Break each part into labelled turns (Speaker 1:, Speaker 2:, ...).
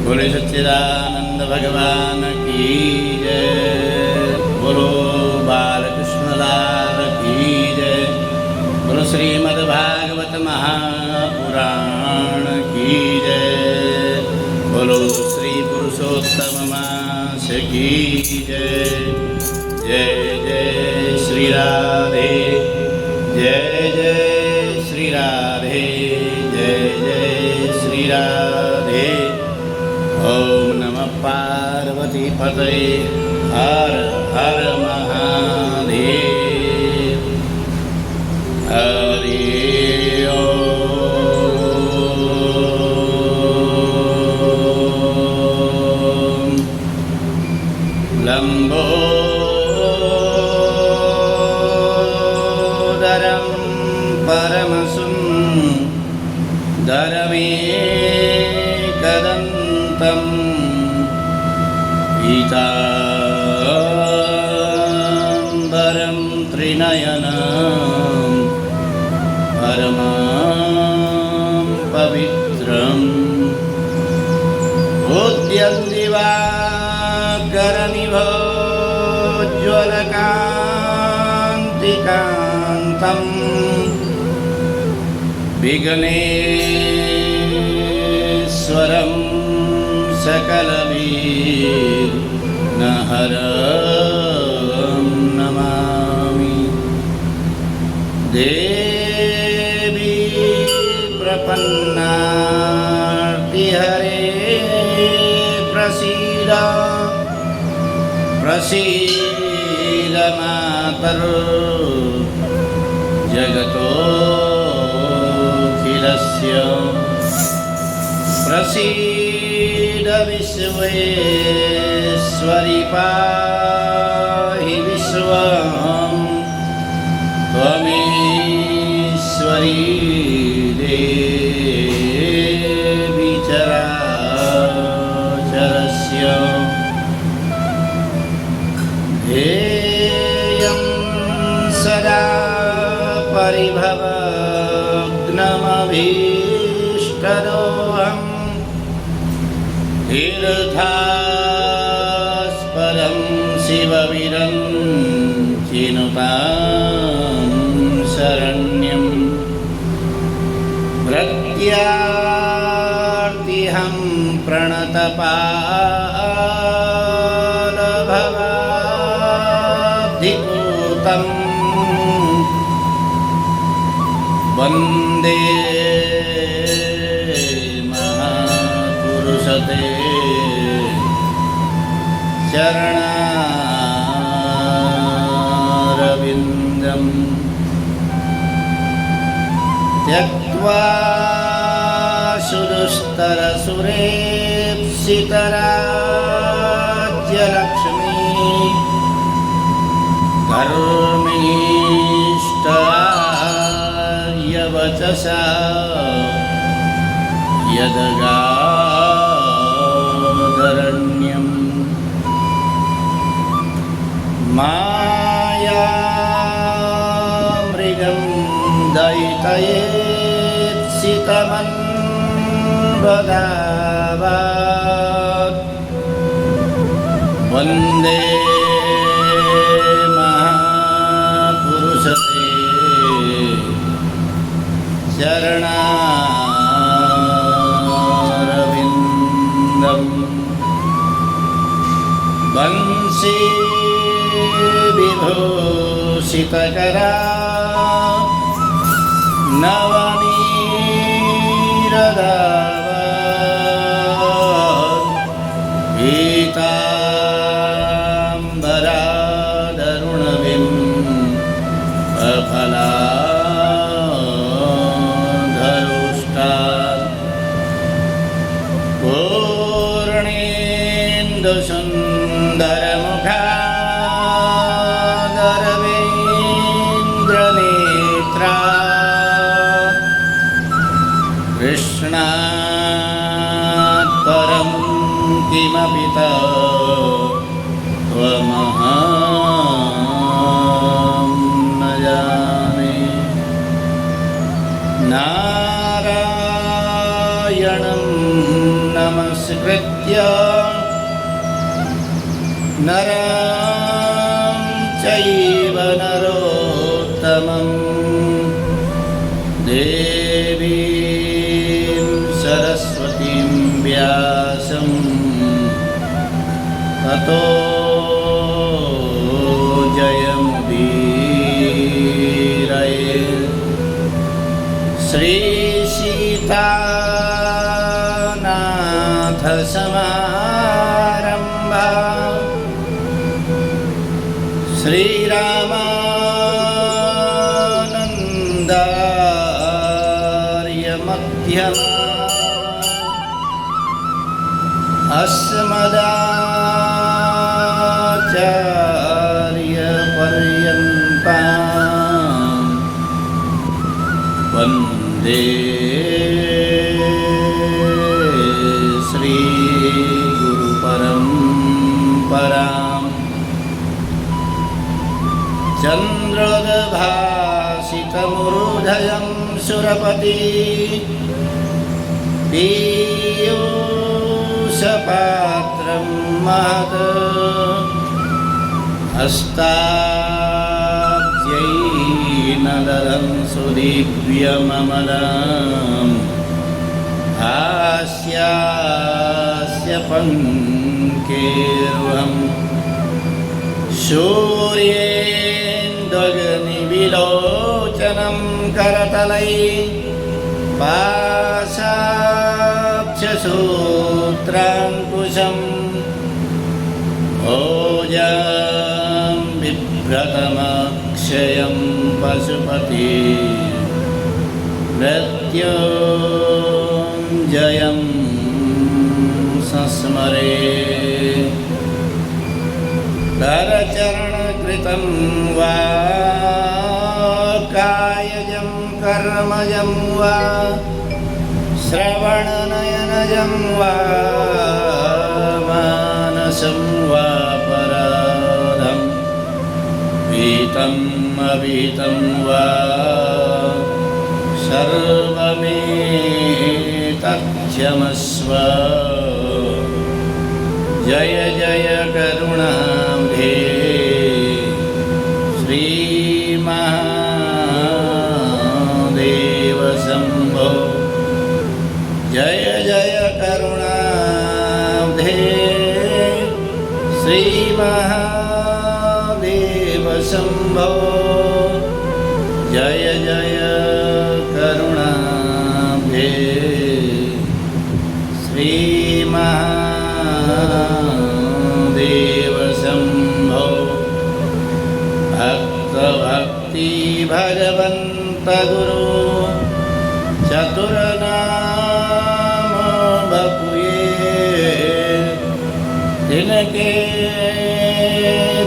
Speaker 1: बोले सच्चिदानंद भगवान की जय। बोलो बालकृष्ण लाल की जय। बोलो श्रीमद्भागवत महापुराण की जय। बोलो श्री पुरुषोत्तम मास की जय। जय जय श्री राधे, जय जय श्री राधे, जय जय श्री राधे। ओम नमः पार्वती पतये, हर हर महादेव। हरि ओम। लंबोदरं परमसुन्दरमेकदन्तं पीताम्बरं त्रिनयनं परमं पवित्रम् उद्यन्दिवाकरनिभोज्ज्वलकान्तिकान्तं विघ्नेश्वरं सकलविघ्नहरं नमामि। देवी प्रपन्नार्तिहरे प्रसीद प्रसीद मातर् जगतोऽखिलस्य प्रसीद विश्वेश्वरि पाहि विश्वं त्वमेश्वरी देवी चराचरस्य ध्येयं सदा परिभवग्नमभीष्टदोहं तीर्थास्पदं शिवविरञ्चिनुतां शरण्यं प्रत्यार्तिहं प्रणतपालभवाब्धिपूतं वन्दे महापुरुषते चरणारविन्दम् त्यक्त्वा सुदुस्तरसुरेप्सितराज्यलक्ष्मी धर्मिष्ठार्यवचसा यदगाधरण्यम् मायामृगं दयितयेत्सितमन्वदावात् वन्दे महापुरुषते चरणारविन्दम् वंशी विभूषितकरा नवनीरदावत् पीताम्बरादरुणबिम्बफलाधरुष्टात् पूर्णेन्दुसुन्दरमुखादरवेन्द्रनेत्रा कृष्णात् परं किमपि त्वमहं न जाने। नारायणं नमस्कृत्य नमस्कृत्य नरं चैव नरोत्तमं देवीं सरस्वतीं व्यासं ततो जयमुदीरये। श्री सीतानाथ समारंभा श्रीरामानन्दार्य मध्यमा अस्मदाचार्य पर्यन्ता वन्दे श्री गुरु परम्पराम्। चन्द्रोद्भासितमुरुधयं सुरपति पीयूषपात्रं महत् हस्ताब्जैर्नदनं सुदिव्यममलम् हास्यास्य पङ्केरुहम् सूर्येन्दुग्निविलोचनं करतलैः पाशाब्जसूत्राङ्कुशम् भोजं बिभ्रतमक्षयं पशुपति मृत्युञ्जयं संस्मरे। करचरणकृतं वा कायजं कर्मजं वा श्रवणनयनजं वा मानसं वा पराधं पीतम् अपीतं वा सर्वमेतत्क्षमस्व। जय जय करुणाब्धे श्रीमहादेव शम्भो। जय जय करुणाब्धे श्रीमहादेव शम्भो। जय जय करुणाब्धे श्रीमहादेव शम्भो। भक्ति भगवन्त गुरु चतुरनाम बपुए तिनके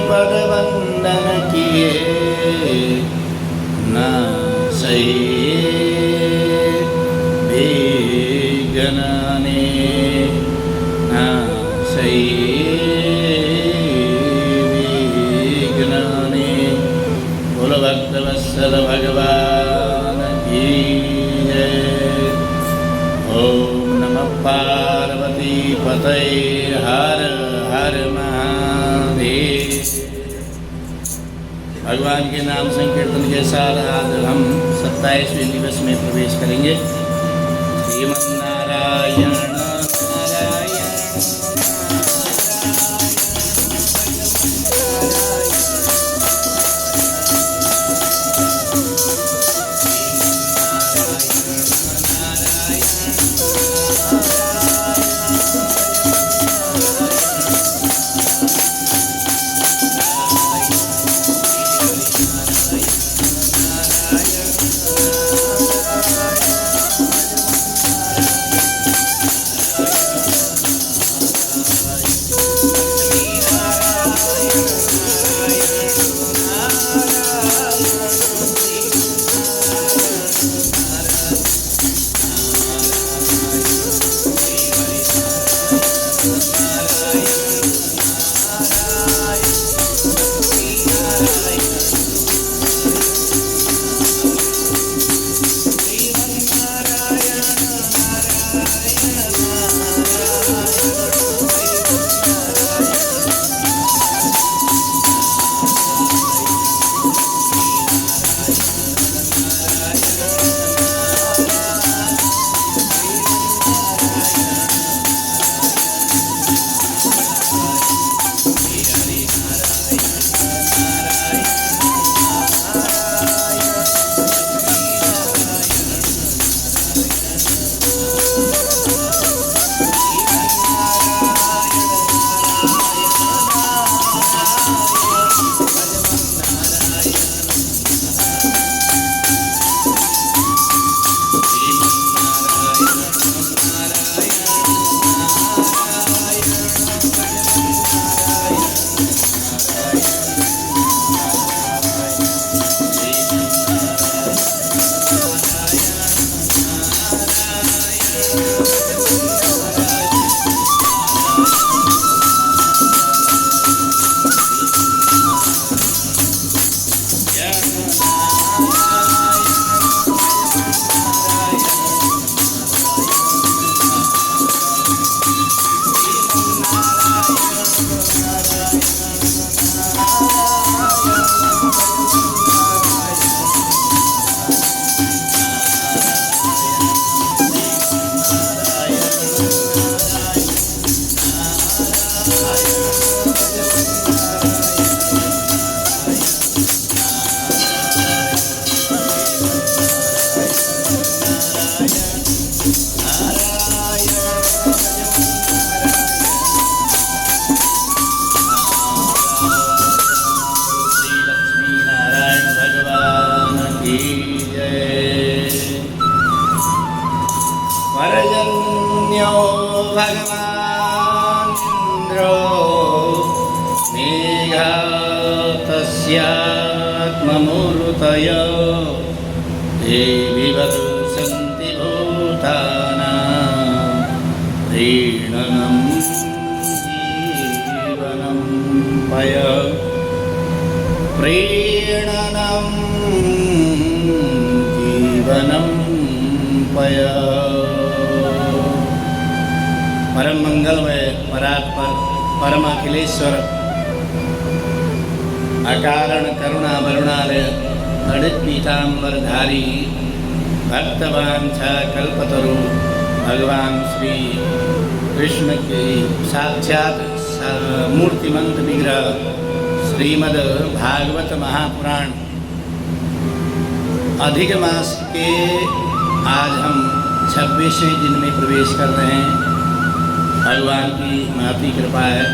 Speaker 1: पद वंदन किए ना सही विघ्नाने ना सही विघ्नाने। बोलो भक्तवत्सल भगवान की जय। ओम नमः पार्वती पतये हर हर महादेव। भगवान के नाम संकीर्तन के साथ आज हम 27वें दिवस में प्रवेश करेंगे। श्रीमन्नारायण नारायण भगवान् इन्द्रो मेघातस्यात्ममूर्तयो देवी वदुसन्ति भूतानां प्रीणनं जीवनं पय प्रीणनं जीवनं पय। परम मंगलमय परात्पर परम अखिलेश्वर अकारण करुणा वरुणालय तड़ित पीताम्बरधारी भक्तवांछा कल्पतरु भगवान श्री कृष्ण के साक्षात मूर्तिमंत विग्रह श्रीमद् भागवत महापुराण अधिक मास के आज हम 26वें दिन में प्रवेश कर रहे हैं। भगवान की महती कृपा है।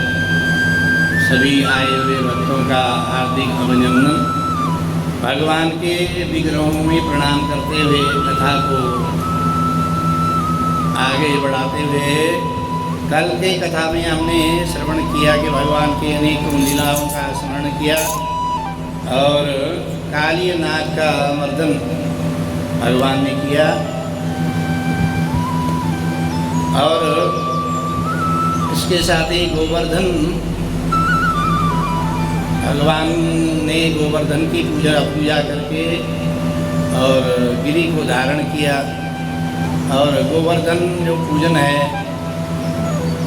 Speaker 1: सभी आए हुए भक्तों का हार्दिक अभिनंदन। भगवान के विग्रहों में प्रणाम करते हुए कथा को आगे बढ़ाते हुए कल के कथा में हमने श्रवण किया कि भगवान के अनेक लीलाओं का स्मरण किया और काली नाग का मर्दन भगवान ने किया और इसके साथ ही गोवर्धन भगवान ने गोवर्धन की पूजा करके और गिरि को धारण किया और गोवर्धन जो पूजन है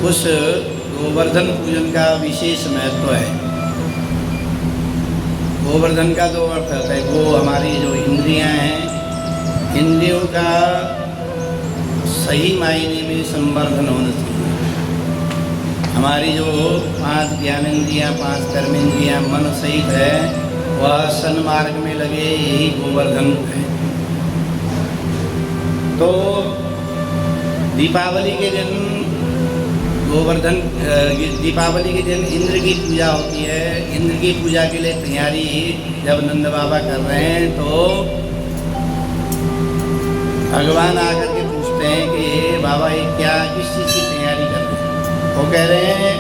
Speaker 1: उस गोवर्धन पूजन का विशेष महत्व है। गोवर्धन का दो अर्थ होता है। गो हमारी जो इंद्रियां हैं, इंद्रियों का सही मायने में संवर्धन होना चाहिए। हमारी जो 5 ज्ञानेंद्रियां 5 कर्मेंद्रियां मन सहित है वह सन्मार्ग में लगे, यही गोवर्धन है। तो दीपावली के दिन दीपावली के दिन इंद्र की पूजा होती है। इंद्र की पूजा के लिए तैयारी जब नंद बाबा कर रहे हैं तो भगवान आकर के पूछते हैं कि बाबा ये क्या किस चीज़ की तैयारी कर रहे हैं। वो कह रहे हैं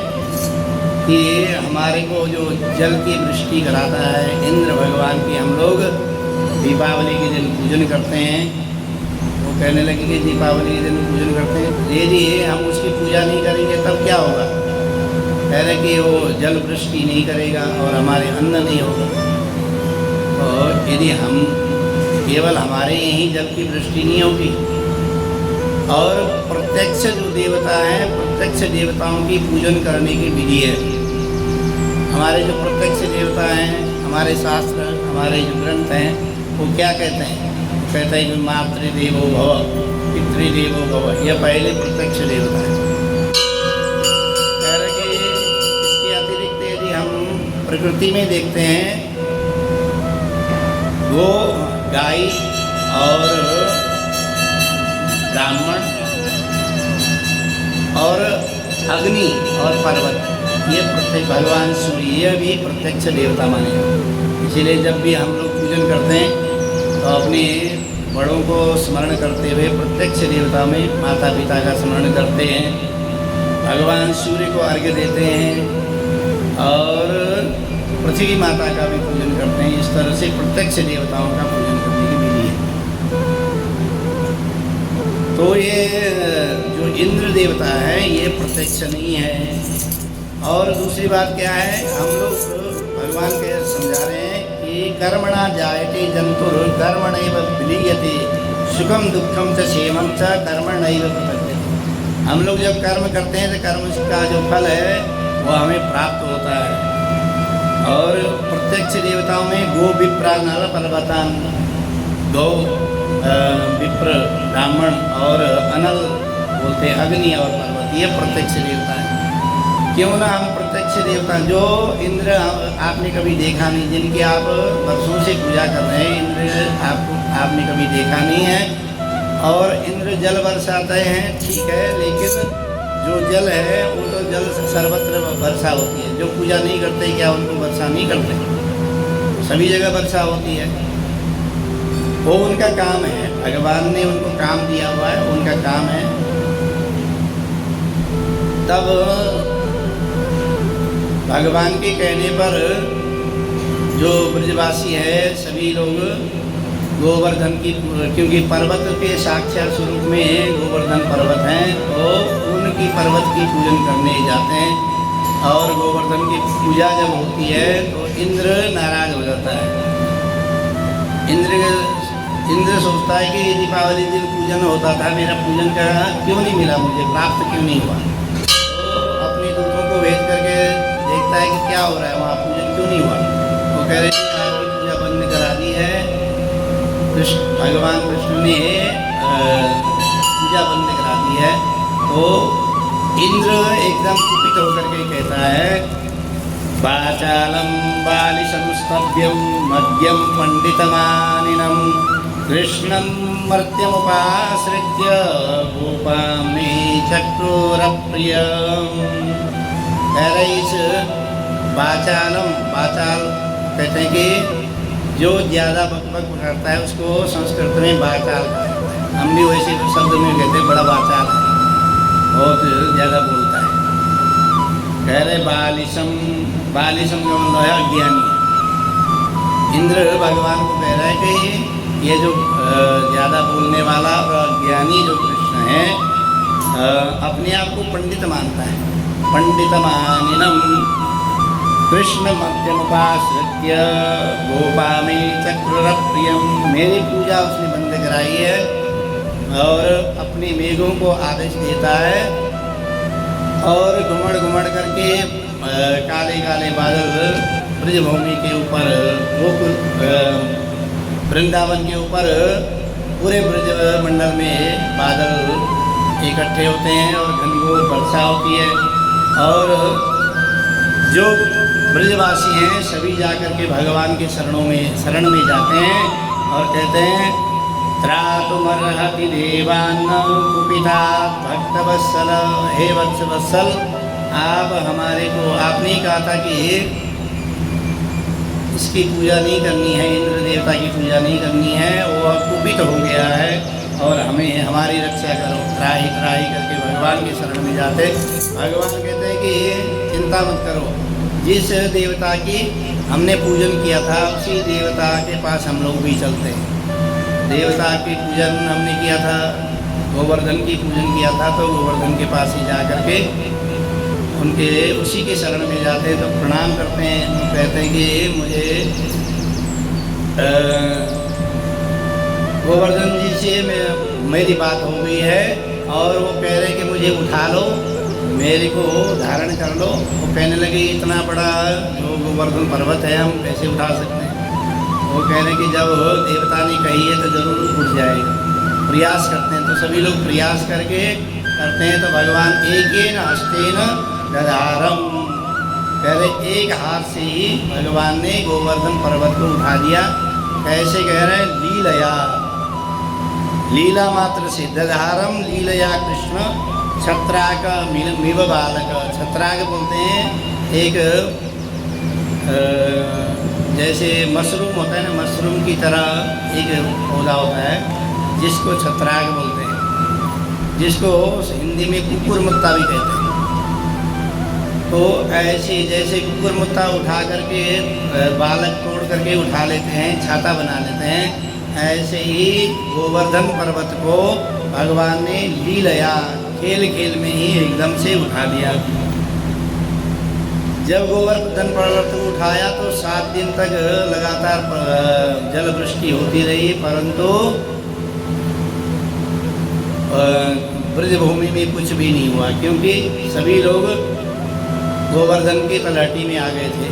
Speaker 1: कि हमारे को जो जल की वृष्टि कराता है इंद्र भगवान की हम लोग दीपावली के दिन पूजन करते हैं। वो कहने लगे कि दीपावली के दिन पूजन करते हैं, यदि हम उसकी पूजा नहीं करेंगे तब क्या होगा। कह रहे कि वो जल वृष्टि नहीं करेगा और हमारे अन्न नहीं होगा। तो यदि हम केवल हमारे यहीं जल की वृष्टि नहीं होगी और प्रत्यक्ष जो देवता हैं प्रत्यक्ष देवताओं की पूजन करने की विधि है। हमारे जो प्रत्यक्ष देवता हैं हमारे शास्त्र हमारे जो ग्रंथ हैं वो क्या कहते हैं। कहते हैं कि मातृदेवो भव पितृदेवो भव, यह पहले प्रत्यक्ष देवता है। कह रहे कि इसके अतिरिक्त यदि हम प्रकृति में देखते हैं वो गाय और ब्राह्मण और अग्नि और पर्वत, ये प्रत्यक्ष भगवान सूर्य ये भी प्रत्यक्ष देवता माने। इसीलिए जब भी हम लोग पूजन करते हैं तो अपने बड़ों को स्मरण करते हुए प्रत्यक्ष देवता में माता पिता का स्मरण करते हैं, भगवान सूर्य को अर्घ्य देते हैं और पृथ्वी माता का भी पूजन करते हैं। इस तरह से प्रत्यक्ष देवताओं का पूजन करने की विधि है। तो ये जो इंद्र देवता है ये प्रत्यक्ष नहीं है। और दूसरी बात क्या है, हम लोग भगवान के समझा रहे हैं कि कर्मणा जायते जंतुर कर्मणैव विलीयते सुखम दुखम च क्षेमं च कर्मणैव प्रपद्यते। हम लोग जब कर्म करते हैं तो कर्म का जो फल है वो हमें प्राप्त होता है। और प्रत्यक्ष देवताओं में गो विप्रा नर पर्वतान, गौ विप्र ब्राह्मण और अनल बोलते अग्नि और पर्वत, ये प्रत्यक्ष देवता है। क्यों ना हम प्रत्यक्ष देवता जो इंद्र आपने कभी देखा नहीं, जिनकी आप वर्षों से पूजा कर रहे हैं, इंद्र आपने कभी देखा नहीं है। और इंद्र जल बरसाते हैं ठीक है, लेकिन जो जल है वो तो जल सर्वत्र वर्षा होती है। जो पूजा नहीं करते क्या उनको वर्षा नहीं करते, सभी जगह वर्षा होती है। वो उनका काम है, भगवान ने उनको काम दिया हुआ है, उनका काम है। तब भगवान के कहने पर जो ब्रजवासी है सभी लोग गोवर्धन की, क्योंकि पर्वत के साक्षात स्वरूप में गोवर्धन पर्वत हैं, तो उनकी पर्वत की पूजन करने जाते हैं। और गोवर्धन की पूजा जब होती है तो इंद्र नाराज हो जाता है। इंद्र सोचता है कि दीपावली दिन पूजन होता था, मेरा पूजन का क्यों नहीं मिला, मुझे प्राप्त क्यों नहीं हुआ। तो अपने दूतों को भेज करके देखता है कि क्या हो रहा है, वहाँ पूजन क्यों नहीं हुआ। वो कह रहे हैं आपकी पूजा बंद करा दी है, भगवान कृष्ण ने पूजा बंद करा दी है। तो इंद्र एकदम कुपित होकर के कहता है, वाचालं बालिशंस्तभ्यं मद्यं पंडितमानिनं कृष्णं मर्त्यमुपाश्रित्य गोपां मे चक्रोरप्रियम्। कह रहे इस वाचालम, वाचाल कहते हैं कि जो ज़्यादा बकबक करता है उसको संस्कृत में वाचाल कहते हैं। हम भी वैसे शब्द में कहते हैं बड़ा वाचाल है, बहुत ज़्यादा बोलता है। कह रहे बालिशम, बालिशम का मतलब है अज्ञानी। इंद्र भगवान को कह रहा है कि ये जो ज़्यादा बोलने वाला और अज्ञानी जो कृष्ण है अपने आप को पंडित मानता है। पंडितमानिनम कृष्ण मध्यमुपाश्रित्य गोपामी चक्रुरप्रियम, मेरी पूजा उसने बंद कराई है और अपने मेघों को आदेश देता है और घुमड़ घुमड़ करके काले काले बादल ब्रजभूमि के ऊपर, वृंदावन के ऊपर पूरे ब्रज मंडल में बादल इकट्ठे होते हैं और घनघोर वर्षा होती है। और जो ब्रजवासी हैं सभी जाकर के भगवान के शरण में जाते हैं और कहते हैं त्रातुमर्हति देवान्न कुपिता भक्तवत्सल, हे वत्सवत्सल आप हमारे को, आपने कहा था कि इसकी पूजा नहीं करनी है, इंद्र देवता की पूजा नहीं करनी है, वो कुपित हो गया है और हमें हमारी रक्षा करो। त्राही त्राही करके भगवान के शरण में जाते। भगवान कहते हैं कि चिंता मत करो, जिस देवता की हमने पूजन किया था उसी देवता के पास हम लोग भी चलते हैं। देवता की पूजन हमने किया था, गोवर्धन की पूजन किया था, तो गोवर्धन के पास ही जा करके उनके उसी के शरण में जाते हैं। तो प्रणाम करते हैं, तो कहते हैं कि मुझे गोवर्धन जी से मेरी बात हो गई है और वो कह रहे हैं कि मुझे उठा लो, मेरे को धारण कर लो। वो कहने लगे इतना बड़ा जो गोवर्धन पर्वत है हम कैसे उठा सकते हैं। वो कह रहे हैं कि जब देवता ने कही है तो जरूर उठ जाएगा, प्रयास करते हैं। तो सभी लोग प्रयास करके करते हैं तो भगवान एकेन हस्तेन दधारम, कह रहे एक हाथ से ही भगवान ने गोवर्धन पर्वत को उठा दिया। कैसे कह रहे हैं, लीलया, लीला मात्र से, दधारम लीलया कृष्ण छत्राक मिव बालक। छत्राक बोलते हैं एक जैसे मशरूम होता है ना, मशरूम की तरह एक पौधा होता है जिसको छत्राक बोलते हैं, जिसको हिंदी में कुकुरमुत्ता भी कहते हैं। तो ऐसे जैसे कुकुरमुत्ता उठा करके बालक तोड़ करके उठा लेते हैं, छाता बना लेते हैं, ऐसे ही गोवर्धन पर्वत को भगवान ने लीलया, खेल खेल में ही एकदम से उठा दिया। जब गोवर्धन पर्वत को उठाया तो 7 दिन तक लगातार जल वृष्टि होती रही, परंतु ब्रजभूमि में कुछ भी नहीं हुआ, क्योंकि सभी लोग गोवर्धन की तलहटी में आ गए थे।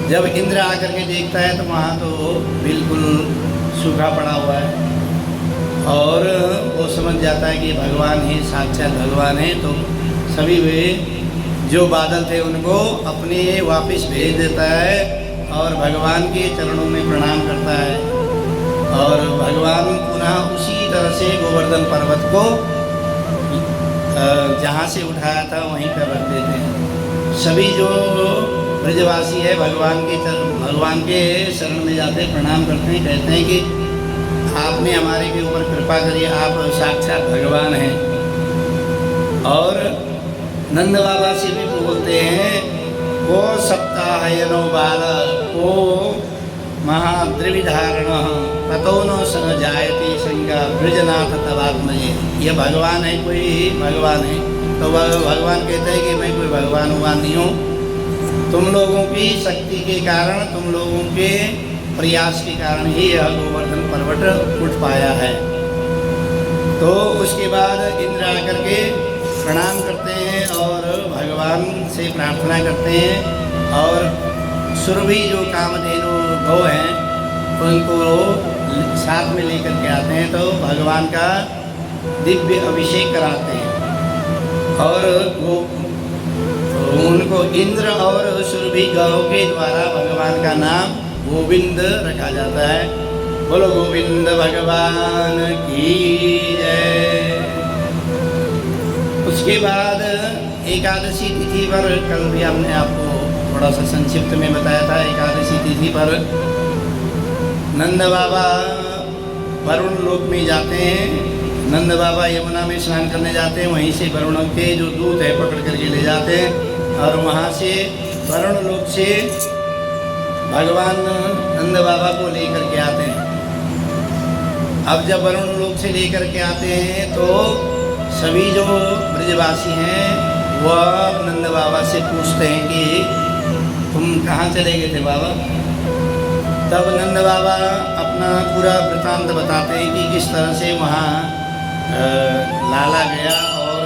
Speaker 1: जब इंद्र आकर के देखता है तो वहाँ तो बिल्कुल सूखा पड़ा हुआ है और वो समझ जाता है कि भगवान ही साक्षात भगवान है। तो सभी वे जो बादल थे उनको अपने वापस भेज देता है और भगवान के चरणों में प्रणाम करता है और भगवान पुनः उसी तरह से गोवर्धन पर्वत को जहाँ से उठाया था वहीं पर रख देते हैं। सभी जो ब्रजवासी है भगवान के शरण में जाते प्रणाम करते हैं, कहते हैं कि आपने हमारे के ऊपर कृपा करी, आप साक्षात भगवान हैं। और नंद बाबा से भी बोलते हैं, को सप्ताहयनो बाल को महाद्रविधारण ततो न सन जायते संगा ब्रजनाथ तवात्मये। ये भगवान है, कोई भगवान है तो भगवान कहते हैं कि मैं कोई भगवान हुआ नहीं हूँ, तुम लोगों की शक्ति के कारण, तुम लोगों के प्रयास के कारण ही यह गोवर्धन पर्वत उठ पाया है। तो उसके बाद इंद्र आकर के प्रणाम करते हैं और भगवान से प्रार्थना करते हैं और सुरभि जो कामधेनु गौ हैं उनको साथ में लेकर के आते हैं, तो भगवान का दिव्य अभिषेक कराते हैं और वो उनको इंद्र और सुरभि गौ के द्वारा भगवान का नाम गोविंद रखा जाता है। बोलो गोविंद भगवान की जय। उसके बाद एकादशी तिथि पर, कल भी हमने आपको थोड़ा सा संक्षिप्त में बताया था, एकादशी तिथि पर नंद बाबा वरुण लोक में जाते हैं। नंद बाबा यमुना में स्नान करने जाते हैं, वहीं से वरुण के जो दूत है पकड़ करके ले जाते हैं और वहाँ से वरुण लोक से भगवान नंद बाबा को लेकर के आते हैं। अब जब वरुण लोक से लेकर के आते हैं तो सभी जो ब्रजवासी हैं वह नंद बाबा से पूछते हैं कि तुम कहाँ चले गए थे बाबा। तब नंद बाबा अपना पूरा वृतांत बताते हैं कि किस तरह से वहाँ लाला गया और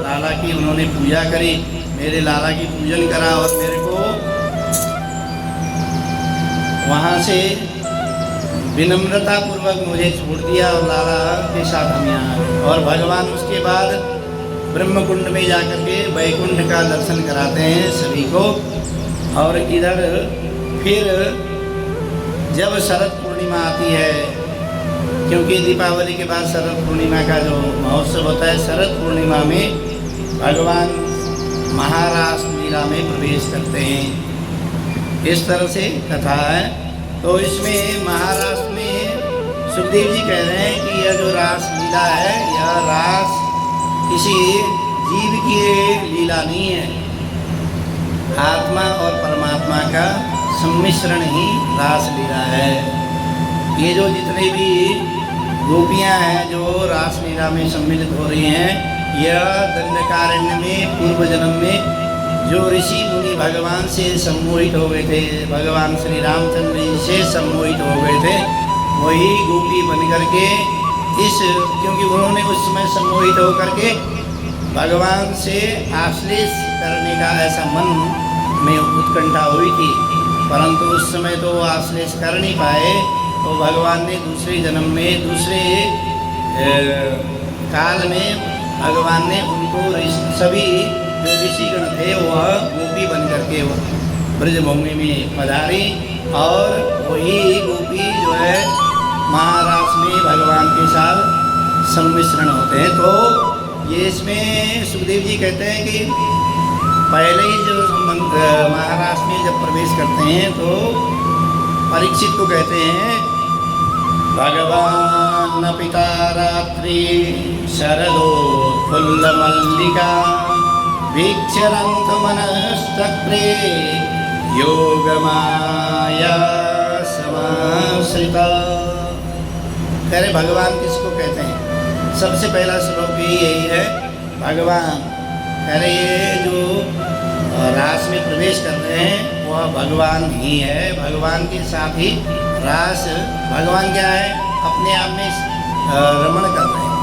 Speaker 1: लाला की उन्होंने पूजा करी, मेरे लाला की पूजन करा और मेरे को वहाँ से विनम्रता पूर्वक मुझे छोड़ दिया और लाला के साथ हम यहाँ आए। और भगवान उसके बाद ब्रह्मकुंड में जाकर के वैकुंठ का दर्शन कराते हैं सभी को। और इधर फिर जब शरद पूर्णिमा आती है, क्योंकि दीपावली के बाद शरद पूर्णिमा का जो महोत्सव होता है, शरद पूर्णिमा में भगवान महारास लीला में प्रवेश करते हैं। इस तरह से कथा है। तो इसमें महारास में सुखदेव जी कह रहे हैं कि यह जो रास लीला है, यह रास किसी जीव की लीला नहीं है, आत्मा और परमात्मा का सम्मिश्रण ही रास लीला है। ये जो जितने भी गोपियाँ हैं जो रास लीला में सम्मिलित हो रही हैं, यह दंडकारण्य में पूर्व जन्म में जो ऋषि मुनि भगवान से सम्मोहित हो गए थे, भगवान श्री रामचंद्र जी से सम्मोहित हो गए थे, वही गोपी बन करके क्योंकि उन्होंने उस समय सम्मोहित होकर के भगवान से आश्लेष करने का ऐसा मन में उत्कंठा हुई थी, परंतु उस समय तो वो आश्लेष कर नहीं पाए। तो भगवान ने दूसरे जन्म में, दूसरे काल में भगवान ने उनको सभी जो ऋषिगण थे वह गोपी बन करके ब्रजभूमि में पधारी और वही गोपी जो है महारास में भगवान के साथ सम्मिश्रण होते हैं। तो ये इसमें सुखदेव जी कहते हैं कि पहले ही जो महारास में जब प्रवेश करते हैं तो परीक्षित को कहते हैं, भगवान पिता रात्रि शरदोत्फुल्ल मल्लिका वीक्षरंत मनस्तक्रे योगमाया समाश्रिता। कह रहे भगवान किसको कहते हैं? सबसे पहला श्लोक यही है, भगवान। कह रहे ये जो रास में प्रवेश कर रहे हैं वह भगवान ही है, भगवान के साथ ही रास। भगवान क्या है? अपने आप में रमण कर रहे हैं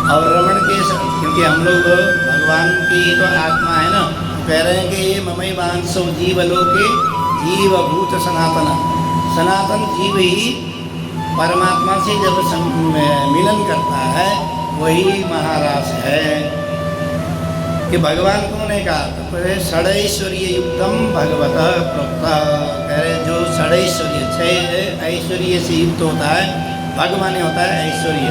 Speaker 1: और रमण के क्योंकि हम लोग भगवान की तो आत्मा है ना, कह रहे हैं कि ये ममई वांसो जीवलोके जीवभूत सनातन। सनातन जीव ही परमात्मा से जब मिलन करता है वही महारास है। कि भगवान कौन है कहा? तो षडैश्वर्य युक्तम भगवत प्रोक्ता। कह रहे जो षडैश्वर्य, 6 ऐश्वर्य से युक्त होता है, भगवान होता है ऐश्वर्य,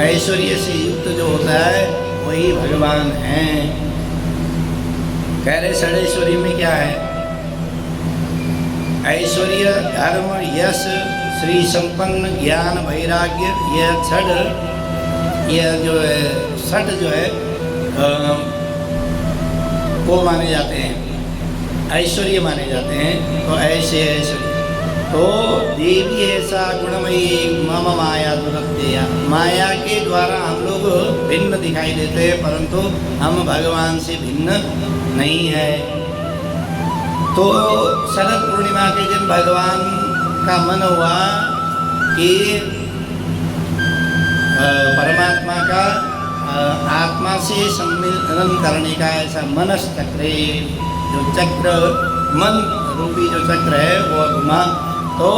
Speaker 1: ऐश्वर्य से युक्त जो होता है वही भगवान है। कह रहे षडैश्वर्य में क्या है? ऐश्वर्य, धर्म, यश, श्री संपन्न, ज्ञान, वैराग्य। यह छठ, यह जो है छठ जो है वो माने जाते हैं, ऐश्वर्य माने जाते हैं। तो ऐसे ऐश्वर्य तो देवी ऐसा गुणमयी मम माया दुरत्यया, माया के द्वारा हम लोग भिन्न दिखाई देते हैं, परंतु हम भगवान से भिन्न नहीं है। तो शरद पूर्णिमा के दिन भगवान का मन हुआ कि परमात्मा का आत्मा से सम्मिलन करने का, ऐसा मनस चक्र, जो चक्र मन रूपी जो चक्र है वो घुमा। तो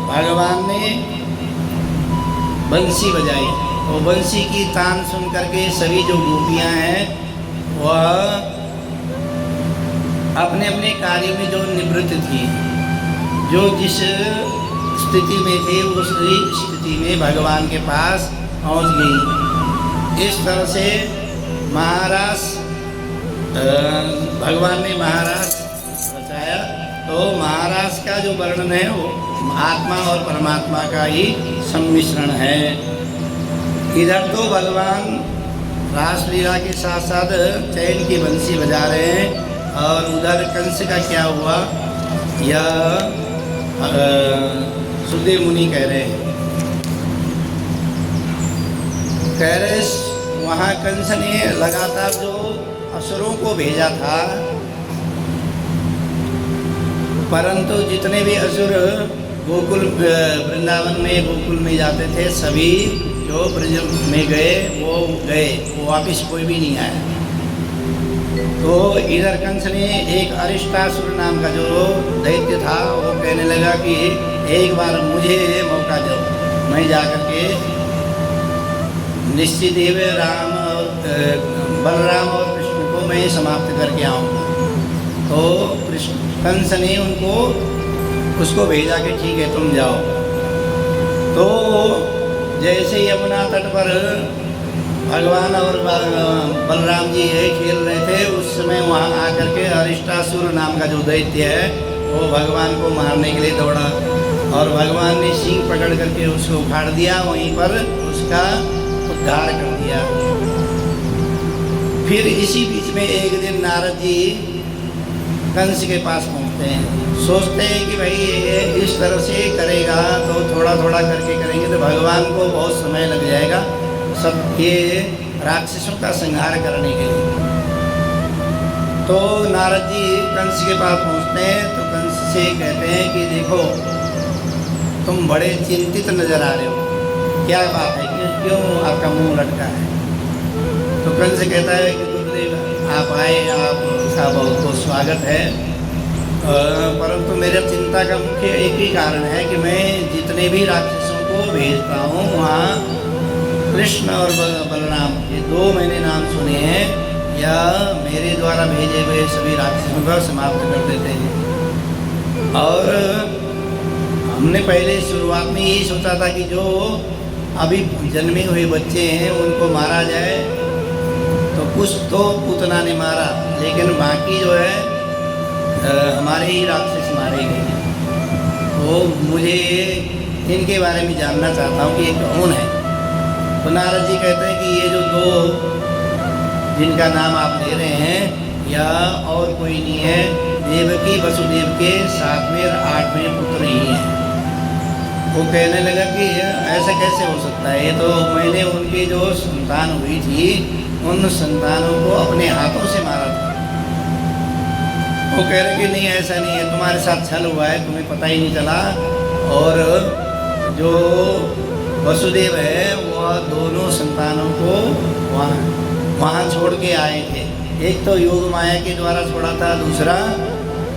Speaker 1: भगवान ने बंसी बजाई, तो बंसी की तान सुन करके सभी जो गोपियाँ हैं वह अपने अपने कार्य में जो निवृत्त थी, जो जिस स्थिति में थे उस स्थिति में भगवान के पास पहुँच गई। इस तरह से महारास भगवान ने महारास रचाया। तो महारास का जो वर्णन है वो आत्मा और परमात्मा का ही सम्मिश्रण है। इधर तो भगवान रासलीला के साथ साथ चैन की बंसी बजा रहे हैं, और उधर कंस का क्या हुआ यह सुखदेव मुनि कह रहे हैं। कह रहे वहाँ कंस ने लगातार जो असुरों को भेजा था, परंतु जितने भी असुर गोकुल वृंदावन में गोकुल में जाते थे, सभी जो ब्रज में गए वो वापिस कोई भी नहीं आया। तो इधर कंस ने एक अरिष्टासुर नाम का जो दैत्य था वो कहने लगा कि एक बार मुझे मौका दो, मैं जाकर के निश्चित ही राम और बलराम और कृष्ण को मैं समाप्त करके आऊँगा। तो कंस ने उसको भेजा कि ठीक है तुम जाओ। तो जैसे यमुना तट पर भगवान और बलराम जी खेल रहे थे, उस समय वहाँ आकर के अरिष्टासुर नाम का जो दैत्य है वो भगवान को मारने के लिए दौड़ा, और भगवान ने सींग पकड़ करके उसको उखाड़ दिया, वहीं पर उसका उद्धार कर दिया। फिर इसी बीच में एक दिन नारद जी कंस के पास पहुँचते हैं, सोचते हैं कि भाई ये इस तरह से करेगा तो थोड़ा थोड़ा करके करेंगे तो भगवान को बहुत समय लग जाएगा सब ये राक्षसों का संहार करने के लिए। तो नारद जी कंस के पास पहुँचते हैं तो कंस से कहते हैं कि देखो तुम बड़े चिंतित नज़र आ रहे हो, क्या बात है, क्यों आपका मुंह लटका है। तो कंस कहता है कि गुरुदेव आप आए, आपका बहुत बहुत स्वागत है, परंतु मेरे चिंता का मुख्य एक ही कारण है कि मैं जितने भी राक्षसों को भेजता हूँ वहाँ कृष्ण और बलराम ये दो मैंने नाम सुने हैं, या मेरे द्वारा भेजे हुए सभी राक्षसों को समाप्त कर देते हैं। और हमने पहले शुरुआत में यही सोचा था कि जो अभी जन्मे हुए बच्चे हैं उनको मारा जाए, तो कुछ तो पूतना ने मारा, लेकिन बाकी जो है हमारे ही राक्षस मारे गए। तो मुझे इनके बारे में जानना चाहता हूँ कि ये कौन है। तो नारद जी कहते हैं कि ये जो दो जिनका नाम आप ले रहे हैं यह और कोई नहीं है, देवकी वसुदेव के 7वें और 8वें पुत्र ही हैं। वो कहने लगा कि ऐसा कैसे हो सकता है, ये तो मैंने उनकी जो संतान हुई थी उन संतानों को अपने हाथों से मारा था। वो कह रहे कि नहीं ऐसा नहीं है, तुम्हारे साथ छल हुआ है, तुम्हें पता ही नहीं चला। और जो वसुदेव है वह दोनों संतानों को वहाँ छोड़ के आए थे, एक तो योग माया के द्वारा छोड़ा था, दूसरा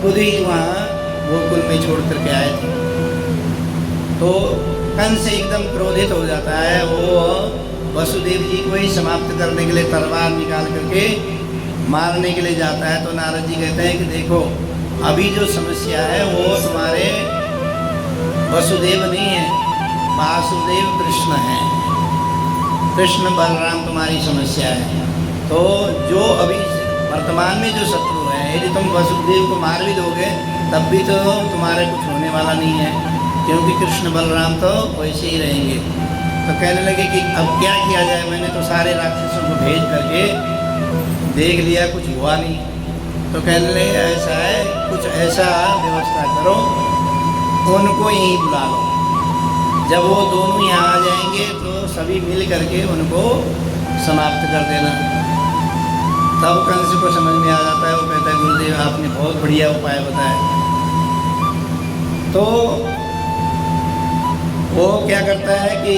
Speaker 1: खुद ही वहाँ गोकुल में छोड़ करके आए थे। तो कंस एकदम क्रोधित हो जाता है, वो वसुदेव जी को ही समाप्त करने के लिए तलवार निकाल करके मारने के लिए जाता है। तो नारद जी कहते हैं कि देखो अभी जो समस्या है वो तुम्हारे वसुदेव नहीं है, वासुदेव कृष्ण है, कृष्ण बलराम तुम्हारी समस्या है। तो जो अभी वर्तमान में जो शत्रु है, यदि तुम वसुदेव को मार भी दोगे तब भी तो तुम्हारे कुछ होने वाला नहीं है, क्योंकि कृष्ण बलराम तो वैसे ही रहेंगे। तो कहने लगे कि अब क्या किया जाए, मैंने तो सारे राक्षसों को भेज करके देख लिया, कुछ हुआ नहीं। तो कहने लगे ऐसा है, कुछ ऐसा व्यवस्था करो, उनको यहीं बुला लो। जब वो दोनों यहाँ आ जाएंगे तो सभी मिल करके उनको समाप्त कर देना। तब कंस को समझ में आ जाता है, वो कहता है गुरुदेव आपने बहुत बढ़िया उपाय बताया। तो वो क्या करता है कि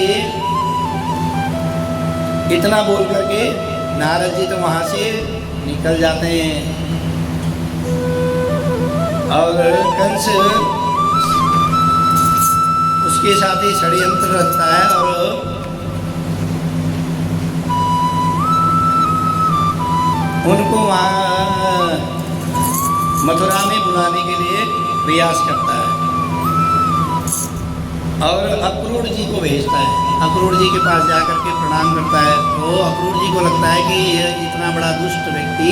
Speaker 1: इतना बोल करके नारद जी तो वहाँ से निकल जाते हैं और कंस उसके साथ ही षड्यंत्र रचता है और उनको वहाँ मथुरा में बुलाने के लिए प्रयास करता है और अक्रूर जी को भेजता है। अक्रूर जी के पास जाकर के प्रणाम करता है। तो अक्रूर जी को लगता है कि यह इतना बड़ा दुष्ट व्यक्ति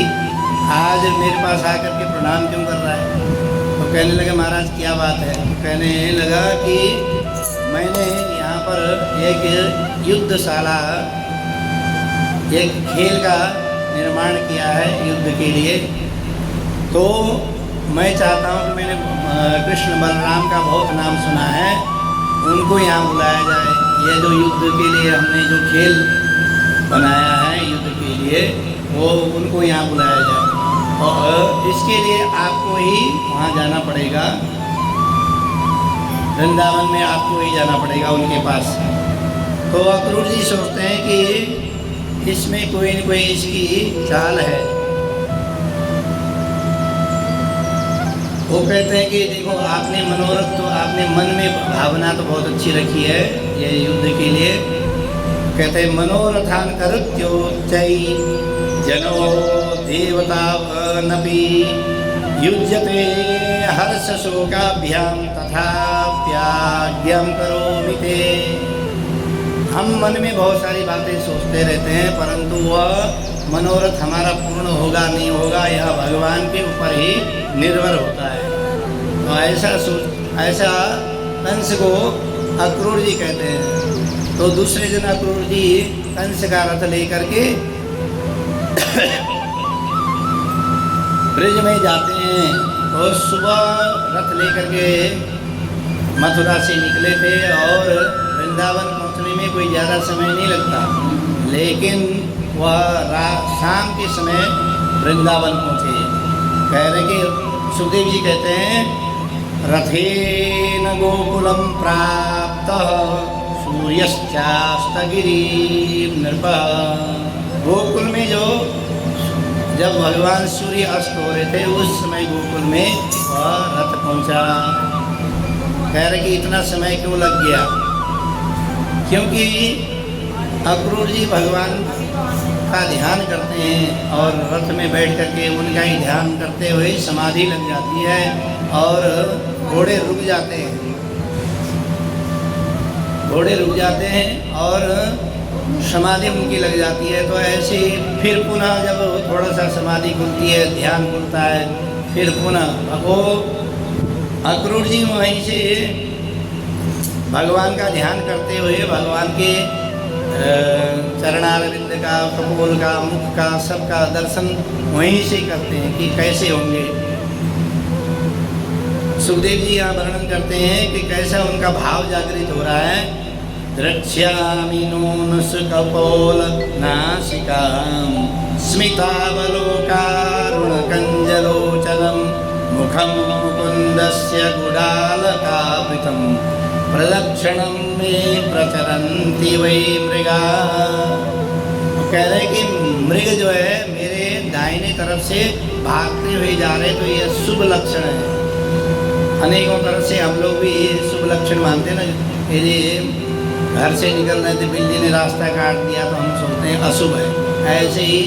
Speaker 1: आज मेरे पास आकर के प्रणाम क्यों कर रहा है। तो कहने लगा महाराज क्या बात है। तो कहने लगा कि मैंने यहाँ पर एक युद्धशाला, एक खेल का निर्माण किया है युद्ध के लिए। तो मैं चाहता हूँ कि मैंने कृष्ण बलराम का बहुत नाम सुना है, उनको यहाँ बुलाया जाए। ये जो युद्ध के लिए हमने जो खेल बनाया है युद्ध के लिए, वो उनको यहाँ बुलाया जाए। और इसके लिए आपको ही वहाँ जाना पड़ेगा, वृंदावन में आपको ही जाना पड़ेगा उनके पास। तो अक्रूर जी सोचते हैं कि इसमें कोई न कोई इसकी चाल है। वो कहते हैं कि देखो आपने मनोरथ तो आपने मन में भावना तो बहुत अच्छी रखी है ये युद्ध के लिए। कहते हैं मनोरथान करुत्योच्चै जनो देवतावनपि युज्यते हर्ष शोकाभ्याम तथा त्याज्ञं करोमि ते। हम मन में बहुत सारी बातें सोचते रहते हैं, परंतु वह मनोरथ हमारा पूर्ण होगा नहीं होगा यह भगवान के ऊपर ही निर्भर होता है। तो ऐसा कंस को अक्रूर जी कहते हैं। तो दूसरे दिन अक्रूर जी कंस का रथ लेकर के ब्रिज में जाते हैं। और सुबह रथ लेकर के मथुरा से निकले थे और वृंदावन पहुंचने में कोई ज़्यादा समय नहीं लगता, लेकिन वह शाम के समय वृंदावन पहुँचे। कह रहे कि सुखदेव जी कहते हैं रथेन गोकुलम प्राप्तः सूर्यश्चास्तगिरिं नृपः। गोकुल में जब भगवान सूर्य अस्त हो रहे थे उस समय गोकुल में वह रथ पहुँचा। कह रहे कि इतना समय क्यों लग गया, क्योंकि अक्रूर जी भगवान का ध्यान करते हैं और रथ में बैठ करके उनका ही ध्यान करते हुए समाधि लग जाती है और घोड़े रुक जाते हैं। घोड़े रुक जाते हैं और समाधि उनकी लग जाती है। तो ऐसे ही फिर पुनः जब थोड़ा सा समाधि खुलती है, ध्यान खुलता है, फिर पुनः वो अक्रूर जी वहीं से भगवान का ध्यान करते हुए भगवान के चरणारविंद का, कपोल का, मुख का, सबका दर्शन वहीं से करते हैं कि कैसे होंगे। सुखदेव जी यहाँ वर्णन करते हैं कि कैसा उनका भाव जागृत हो रहा है। द्रक्ष्यामि नून सुकपोल नासिकां स्मितावलोकारुणकञ्जलोचनं मुखं मुकुन्दस्य गुडालकावृतं प्रदक्षिणं मे प्रचरन्ति वै मृगा। कह रहे कि मृग जो है मेरे दाहिने तरफ से भागते हुए जा रहे, तो ये शुभ लक्षण है। अनेकों तरफ से हम लोग भी शुभ लक्षण मानते हैं ना। यदि घर से निकल रहे थे, बिल्ली ने रास्ता काट दिया तो हम सोचते हैं अशुभ है। ऐसे ही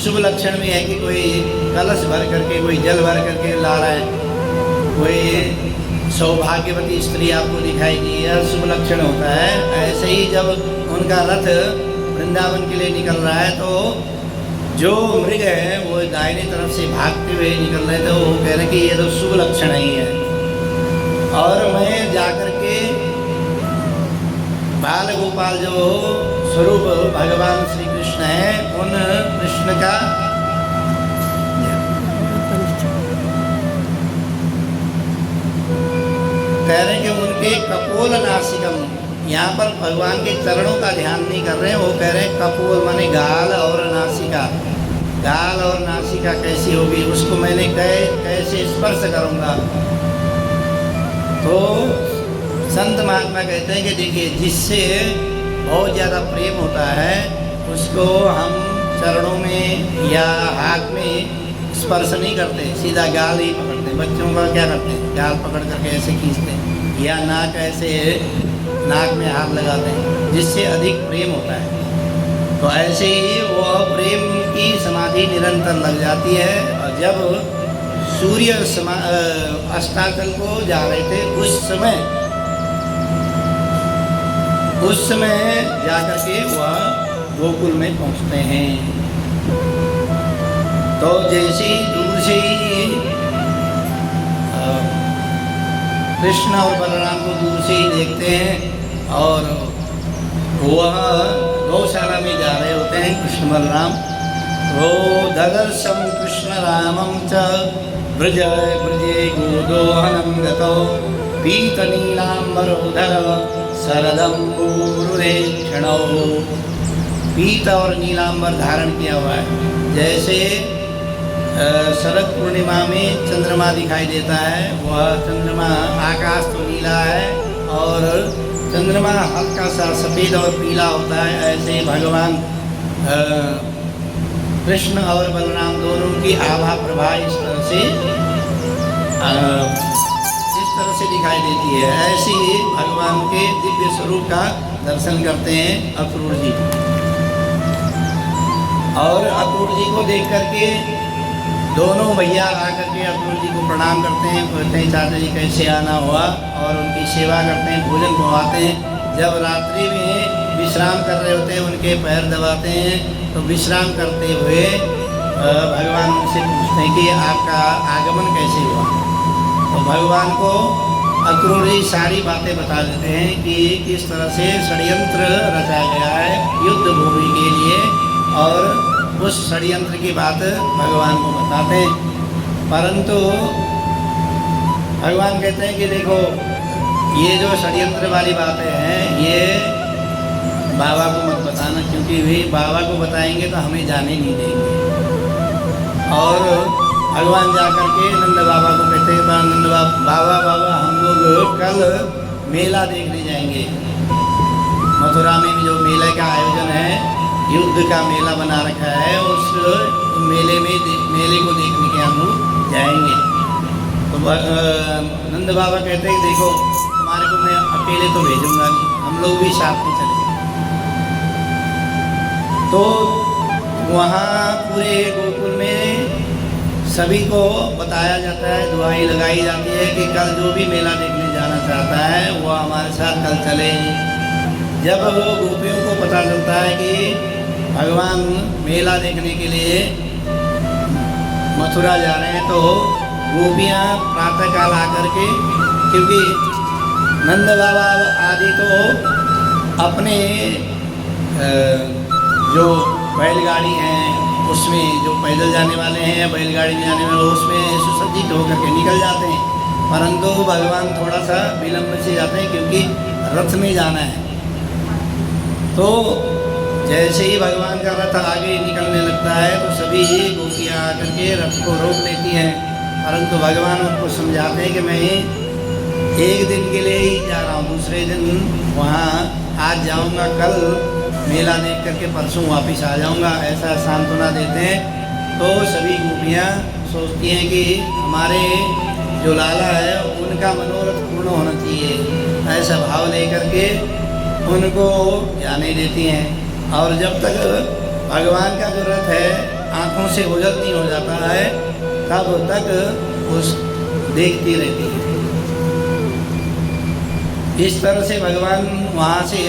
Speaker 1: शुभ लक्षण में है कि कोई कलश भर करके, कोई जल भर करके ला रहा है, कोई सौभाग्यवती स्त्री आपको दिखाएगी, यह शुभ लक्षण होता है। ऐसे ही जब उनका रथ वृंदावन के लिए निकल रहा है तो जो मृग है वो दाहिने तरफ से भागते हुए निकल रहे थे, वो कह रहे कि ये तो शुभ लक्षण ही है। और मैं जाकर के बाल गोपाल जो स्वरूप भगवान श्री कृष्ण है, उन कृष्ण का कह रहे हैं कि उनके कपोल नासिकम, यहाँ पर भगवान के चरणों का ध्यान नहीं कर रहे हैं, वो कह रहे हैं कपोल माने गाल और नासिका। गाल और नासिका कैसी होगी, उसको मैंने कैसे स्पर्श करूँगा। तो संत महात्मा कहते हैं कि देखिए, जिससे बहुत ज़्यादा प्रेम होता है उसको हम चरणों में या हाथ में स्पर्श नहीं करते, सीधा गाल ही पकड़ते। बच्चों का क्या करते हैं, गाल पकड़ करके ऐसे खींचते हैं, या नाक ऐसे नाक में हाथ लगाते हैं, जिससे अधिक प्रेम होता है। तो ऐसे ही वो प्रेम की समाधि निरंतर लग जाती है। और जब सूर्य अस्ताचल को जा रहे थे उस समय जाकर के वह गोकुल में पहुँचते हैं। तो जैसे ही दूर से ही कृष्ण और बलराम को दूर से ही देखते हैं और वह गौशाला में जा रहे होते हैं कृष्ण बलराम। वो ददर्शम कृष्ण रामम च ब्रजे गोदोहनम गतो पीतनीलांबरोधर शरदम्बुरुरे क्षणो। पीत और नीलांबर धारण किया हुआ है, जैसे शरद पूर्णिमा में चंद्रमा दिखाई देता है। वह चंद्रमा, आकाश तो नीला है और चंद्रमा हल्का सा सफ़ेद और पीला होता है। ऐसे भगवान कृष्ण और बलराम दोनों की आभा प्रभा इस तरह से दिखाई देती है। ऐसे ही भगवान के दिव्य स्वरूप का दर्शन करते हैं अक्रूर जी। और अक्रूर जी को देख करके दोनों भैया आकर के अक्रूर जी को प्रणाम करते हैं, कहते हैं चाचा जी कैसे आना हुआ, और उनकी सेवा करते हैं, भोजन करवाते हैं। जब रात्रि में विश्राम कर रहे होते हैं उनके पैर दबाते हैं। तो विश्राम करते हुए भगवान उनसे पूछते हैं कि आपका आगमन कैसे हुआ। तो भगवान को अक्रूर जी सारी बातें बता देते हैं कि किस तरह से षड्यंत्र रचा गया है युद्ध भूमि के लिए, और उस षड्यंत्र की बात भगवान को बताते हैं। परंतु भगवान कहते हैं कि देखो, ये जो षड्यंत्र वाली बातें हैं ये बाबा को मत बताना, क्योंकि वे बाबा को बताएंगे तो हमें जाने नहीं देंगे। और भगवान जाकर के नंद बाबा को कहते हैं, नंद बाबा हम लोग कल मेला देखने जाएंगे। मथुरा में जो मेले का आयोजन है, युद्ध का मेला बना रखा है, उस मेले को देखने के हम लोग जाएंगे। तो नंद बाबा कहते हैं देखो, तुम्हारे को मैं अकेले तो भेजूंगा नहीं, हम लोग भी साथ में चलेंगे। तो वहाँ पूरे गोकुल में सभी को बताया जाता है, दुआएं लगाई जाती है कि कल जो भी मेला देखने जाना चाहता है वो हमारे साथ कल चले। जब वो गोपियों को पता चलता है कि भगवान मेला देखने के लिए मथुरा जा रहे हैं, तो गोपियाँ प्रातःकाल आकर के, क्योंकि नंद बाबा आदि तो अपने जो बैलगाड़ी हैं उसमें, जो पैदल जाने वाले हैं बैलगाड़ी में जाने वाले, उसमें सुसज्जित होकर के निकल जाते हैं। परंतु भगवान थोड़ा सा विलम्ब से जाते हैं क्योंकि रथ में जाना है। तो जैसे ही भगवान का रथ आगे निकलने लगता है तो सभी गोपियाँ आकर के रथ को रोक लेती हैं। परंतु भगवान उनको समझाते हैं कि मैं एक दिन के लिए ही जा रहा हूँ, दूसरे दिन वहाँ आज जाऊँगा, कल मेला देख करके परसों वापस आ जाऊँगा, ऐसा सांत्वना देते हैं। तो सभी गोपियाँ सोचती हैं कि हमारे जो लाला है उनका मनोरथ पूर्ण होना चाहिए, ऐसा भाव लेकर के उनको जाने देती हैं। और जब तक भगवान का जो रथ है आँखों से ओझल नहीं हो जाता है तब तक उस देखती रहती है। इस तरह से भगवान वहाँ से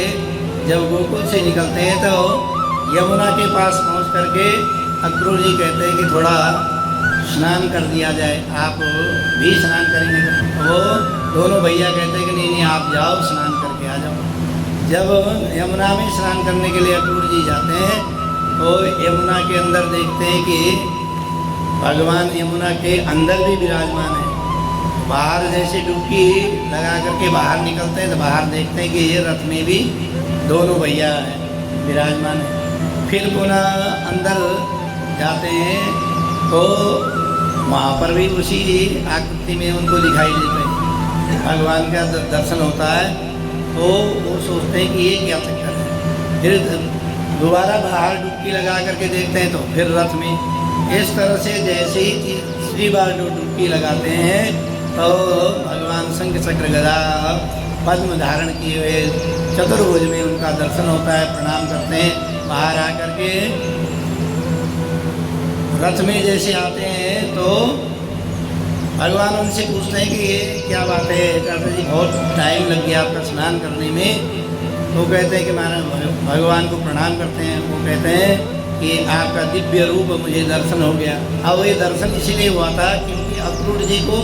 Speaker 1: जब गोकुल से निकलते हैं तो यमुना के पास पहुँच करके अक्रूर जी कहते हैं कि थोड़ा स्नान कर दिया जाए, आप भी स्नान करेंगे। वो दोनों भैया कहते हैं कि नहीं आप जाओ स्नान करके आ जाओ। जब यमुना में स्नान करने के लिए अक्रूर जी जाते हैं तो यमुना के अंदर देखते हैं कि भगवान यमुना के अंदर भी विराजमान है। बाहर जैसे डुबकी लगा करके बाहर निकलते हैं तो बाहर देखते हैं कि ये रथ में भी दोनों भैया विराजमान है। फिर पुनः अंदर जाते हैं तो वहाँ पर भी उसी आकृति में उनको दिखाई देते हैं, भगवान का दर्शन होता है। तो वो सोचते हैं कि ये क्या चक्कर है। फिर दोबारा बाहर डुबकी लगा करके देखते हैं तो फिर रथ में। इस तरह से जैसे ही तीसरी बार जो डुबकी लगाते हैं तो भगवान शंख चक्र गदा पद्म धारण किए हुए चतुर्भुज में उनका दर्शन होता है। प्रणाम करते हैं। बाहर आकर के रथ में जैसे आते हैं तो भगवान उनसे पूछते हैं कि ये क्या बात है चाचा जी, बहुत टाइम लग गया आपका स्नान करने में। तो कहते हैं कि महाराज भगवान को प्रणाम करते हैं। वो कहते हैं कि आपका दिव्य रूप मुझे दर्शन हो गया। अब ये दर्शन इसलिए हुआ था क्योंकि अक्रूर जी को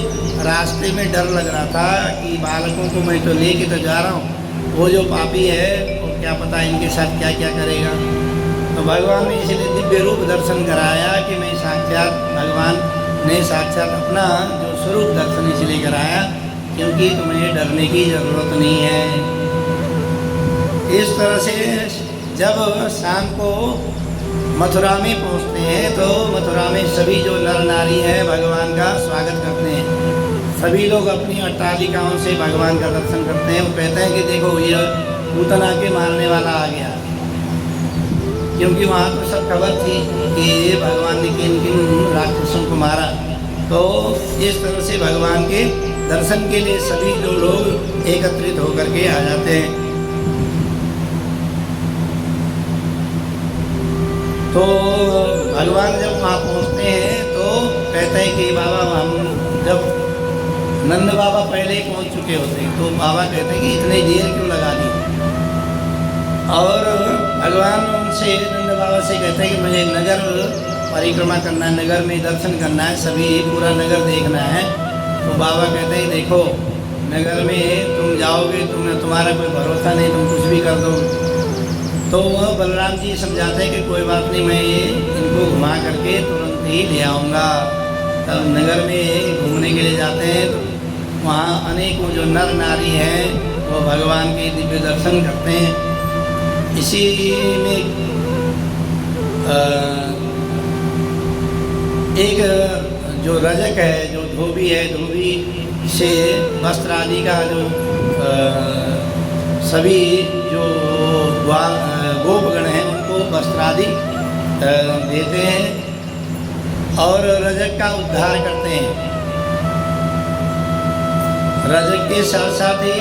Speaker 1: रास्ते में डर लग रहा था कि बालकों को मैं तो लेके तो जा रहा हूँ, वो जो पापी है वो क्या पता इनके साथ क्या क्या करेगा। तो भगवान ने इसलिए दिव्य रूप दर्शन कराया कि मैं साक्षात भगवान ने साक्षात अपना जो स्वरूप दर्शन इसलिए कराया क्योंकि तुम्हें डरने की ज़रूरत नहीं है। इस तरह से जब शाम को मथुरा में पहुंचते हैं तो मथुरा में सभी जो नर नारी हैं भगवान का स्वागत करते हैं। सभी लोग अपनी अट्टालिकाओं से भगवान का दर्शन करते हैं। वो कहते हैं कि देखो ये पूतना के मारने वाला आ गया, क्योंकि वहाँ तो सब खबर थी कि ये भगवान ने किन किन राक्षसों को मारा। तो इस तरह से भगवान के दर्शन के लिए सभी जो लोग एकत्रित होकर के आ जाते हैं। तो भगवान जब वहाँ पहुँचते हैं तो कहते हैं कि बाबा हम जब नंद बाबा पहले ही पहुँच चुके होते हैं तो बाबा कहते हैं कि इतनी देर क्यों लगा दी। और भगवान उनसे नंद बाबा से कहते हैं कि मुझे नगर परिक्रमा करना है, नगर में दर्शन करना है, सभी पूरा नगर देखना है। तो बाबा कहते हैं देखो नगर में तुम जाओगे तुम्हारा कोई भरोसा नहीं, तुम कुछ भी कर दो। तो वह बलराम जी समझाते हैं कि कोई बात नहीं, मैं ये इनको घुमा करके तुरंत ही ले आऊँगा। तब नगर में घूमने के लिए जाते हैं तो वहाँ अनेकों जो नर नारी हैं वो भगवान के दिव्य दर्शन करते हैं। इसी में एक जो रजक है, जो धोबी है, धोबी से वस्त्र आदि का जो सभी जो गोपगण हैं उनको वस्त्र आदि देते हैं और रजक का उद्धार करते हैं। रजक के साथ साथ ही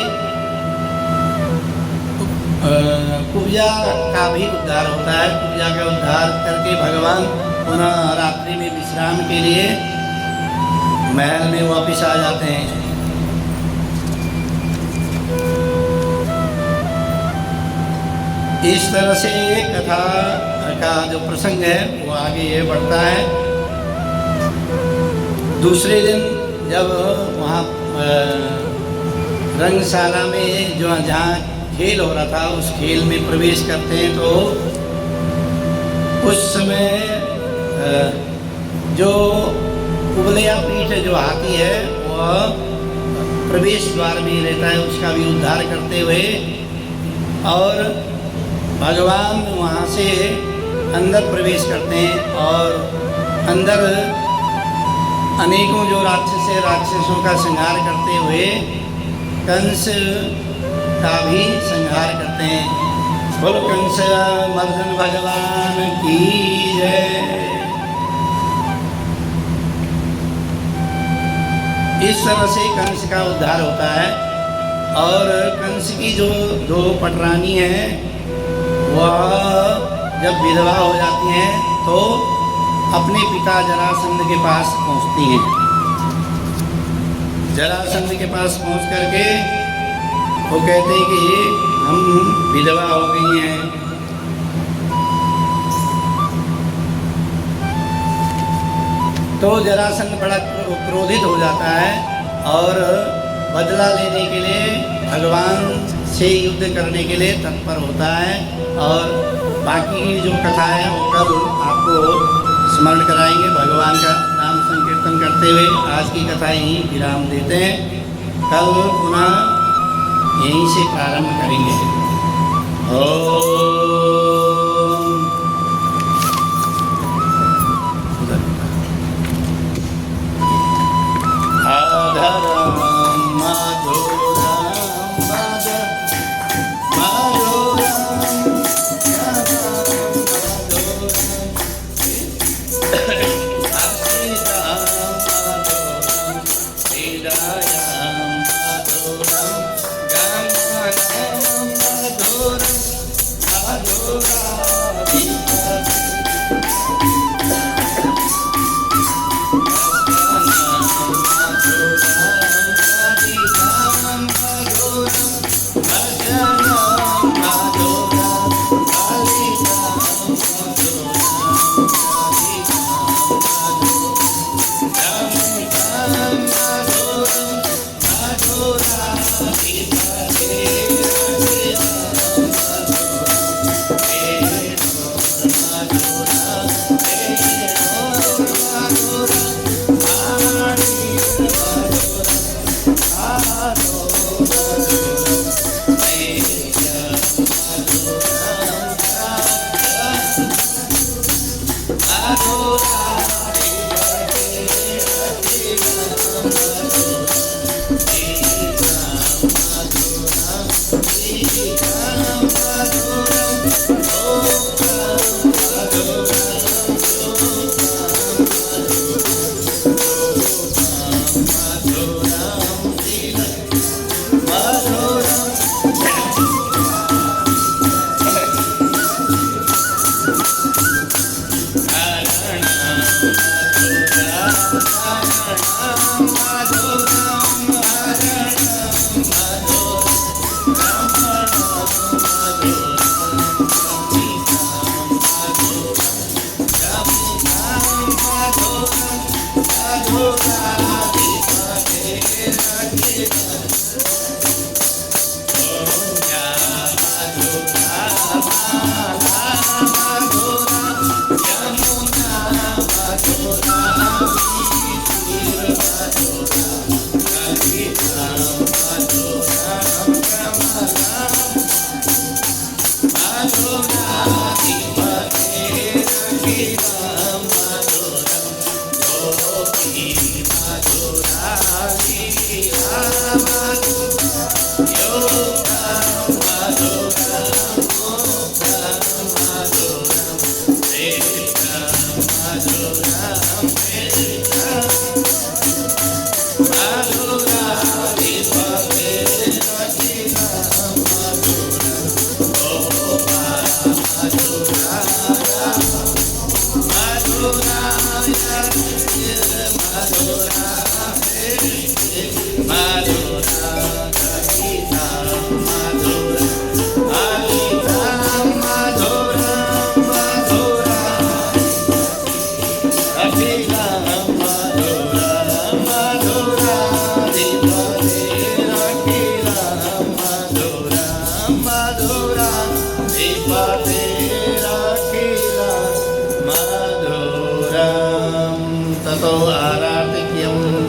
Speaker 1: कुब्जा का भी उद्धार होता है। कुब्जा का उद्धार करके भगवान पुनः रात्रि में विश्राम के लिए महल में वापस आ जाते हैं। इस तरह से कथा का जो प्रसंग है वो आगे ये बढ़ता है। दूसरे दिन जब वहाँ रंगशाला में जो जहाँ खेल हो रहा था उस खेल में प्रवेश करते हैं तो उस समय जो कुबलया पीठ जो हाथी है वह प्रवेश द्वार में रहता है, उसका भी उद्धार करते हुए और भगवान वहाँ से अंदर प्रवेश करते हैं और अंदर अनेकों जो राक्षसों का संहार करते हुए कंस का भी संहार करते हैं। बोल कंस मर्दन भगवान की जय। इस तरह से कंस का उद्धार होता है और कंस की जो दो पटरानी हैं वह जब विधवा हो जाती हैं तो अपने पिता जरासंध के पास पहुंचती हैं। जरासंध के पास पहुंच करके वो कहते हैं कि हम विधवा हो गई हैं। तो जरासंध बड़ा क्रोधित हो जाता है और बदला लेने के लिए भगवान से युद्ध करने के लिए तत्पर होता है। और बाकी जो कथा है वो कल आपको स्मरण कराएंगे। भगवान का नाम संकीर्तन कीर्तन करते हुए आज की कथा यहीं विराम देते हैं। कल पुनः यहीं से प्रारंभ करेंगे। ततो आराधिक्यम्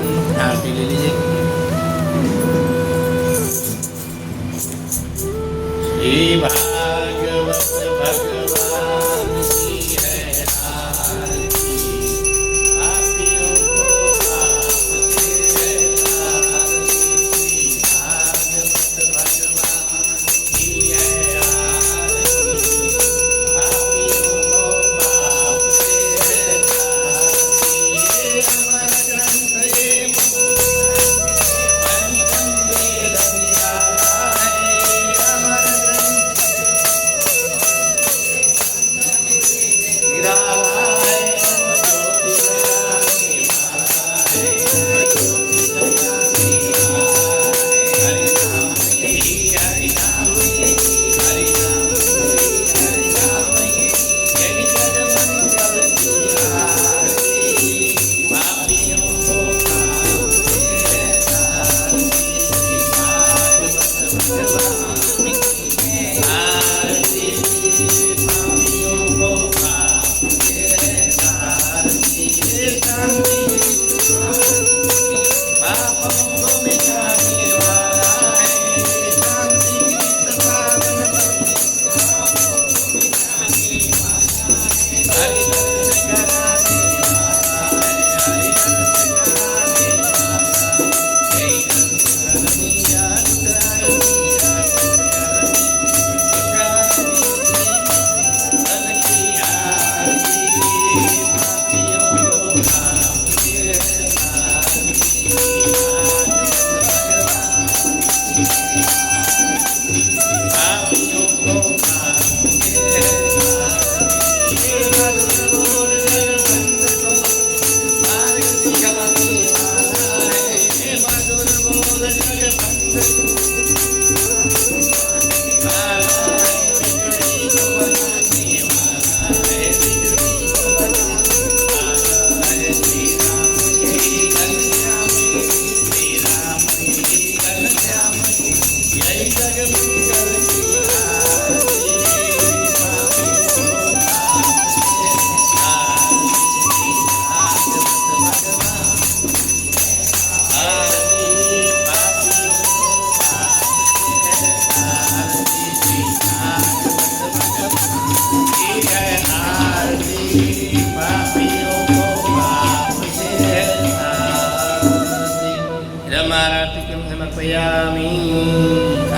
Speaker 1: हारार्तिकं समर्पयामि।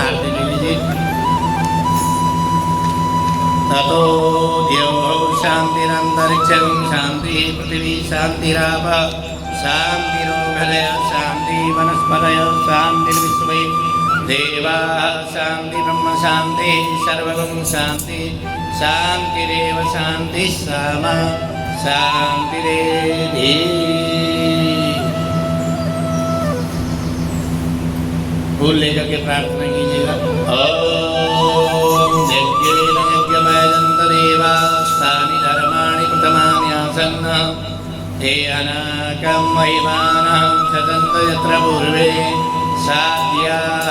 Speaker 1: आरती ले लीजिए। ततो द्यौः शान्तिरन्तरिक्षं शान्तिः पृथिवी शान्तिराप शान्तिरोगदयः शान्ति वनस्पतयः शान्तिर्विश्वे देवाः शान्ति ब्रह्म शान्ति सर्वगं शान्ति शान्तिरेव शान्तिः सामा शान्तिरेधि। फूल लेकर के प्रार्थना कीजिएगा। ओम यज्ञेन यज्ञमयजन्त देवास्तानि धर्माणि प्रथमान्यासन्न ते अनाकं महिमानः सदन्त यत्र पूर्वे साध्याः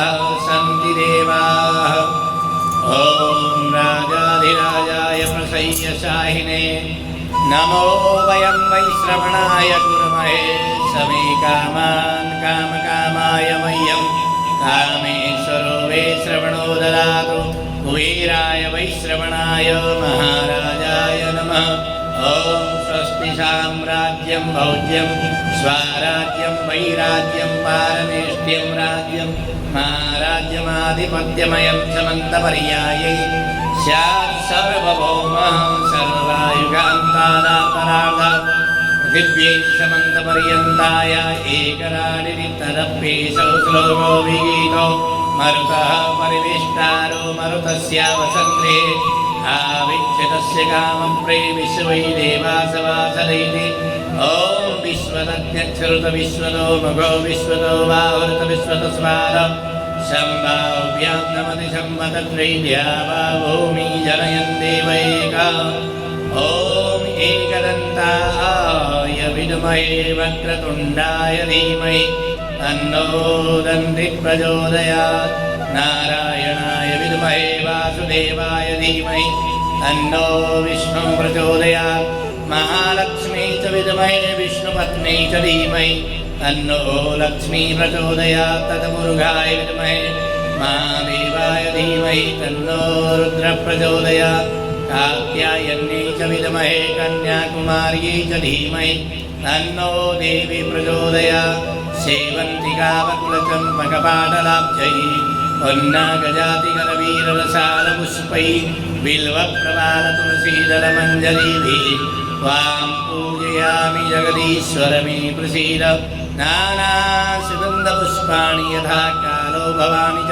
Speaker 1: सन्ति देवाः। ॐ राजाधिराजाय प्रसह्यशाहिने नमो वयं वैश्रवणाय कुर्महे समे कामान् कामकामाय मह्यं कामेश्वरो वैश्रवणो ददातु कुबेराय वैश्रवणाय महाराजाय नमः। ॐ स्वस्ति साम्राज्यं भौज्यं स्वराज्यं वैराज्यं पारमेष्ट्यं राज्यं महाराज्यमाधिपत्यमयं समन्तपर्याये स्यात् सर्वभौमः सर्वायुगान्तादापरागात् पृथिव्यै समन्तपर्यन्ताय एकराडिरिक्तदप्येषौ श्लोको विगीतो मरुतः परिवेष्टारो मरुतस्यावसङ्ग्रे आविच्यतस्य कामं प्रेमिष्वै देवासवासदैति। ॐ विश्वदत्यक्षरुत विश्वतो मघो विश्वतो वाहुरत विश्वतस्वार सम्भाव्यां नमति सम्मतत्रैभ्या वा भूमि जनयन् देवैका। ॐ एकदन्ताय विद्महे वक्रतुण्डाय धीमहि तन्नो दन्तिः प्रचोदयात्। नारायणाय विद्महे वासुदेवाय धीमहि तन्नो विष्णुः प्रचोदयात्। महालक्ष्मी च विद्महे विष्णुपत्न्यै च धीमहि तन्नो लक्ष्मी प्रचोदयात्। तद्मुरुघाय विद्महे महादेवाय धीमहि तन्नो रुद्रः प्रचोदयात्। कात्यायन्यै च विद्महे कन्याकुमार्यै च धीमहि तन्नो देवी प्रचोदयात्। सेवन्तिकावकुलचम्पकपाटलाब्जैः पुन्नागजातिकरवीररसालपुष्पैः बिल्वप्रवालतुलसीदलमञ्जरीभिः त्वां पूजयामि जगदीश्वर मे प्रसीद। नानासुगन्धपुष्पाणि यथा कालो भवानि च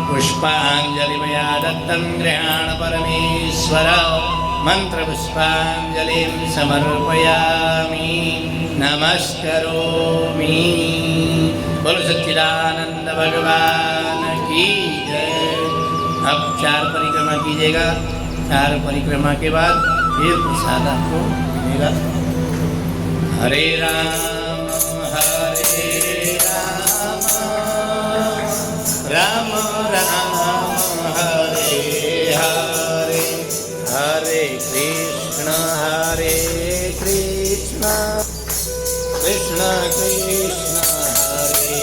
Speaker 1: पुष्पाञ्जलिमया दत्तं गृहाण परमेश्वर। मन्त्रपुष्पाञ्जलिं समर्पयामि नमस्करोमि। बोलो सच्चिदानंद भगवान की जय। अब 4 परिक्रमा कीजिएगा। 4 परिक्रमा के बाद फिर प्रसाद आपको मिलेगा। हरे राम राम राम हरे हरे हरे कृष्ण कृष्ण कृष्ण हरे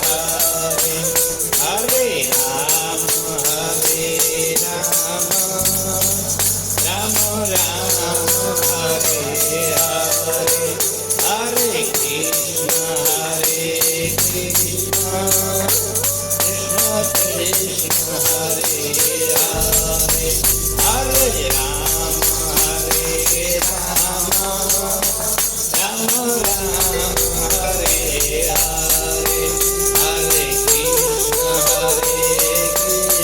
Speaker 1: हरे हरे राम राम राम हरे हरे हरे कृष्ण कृष्ण कृष्ण हरे हरे हरे राम राम राम हरे हरे हरे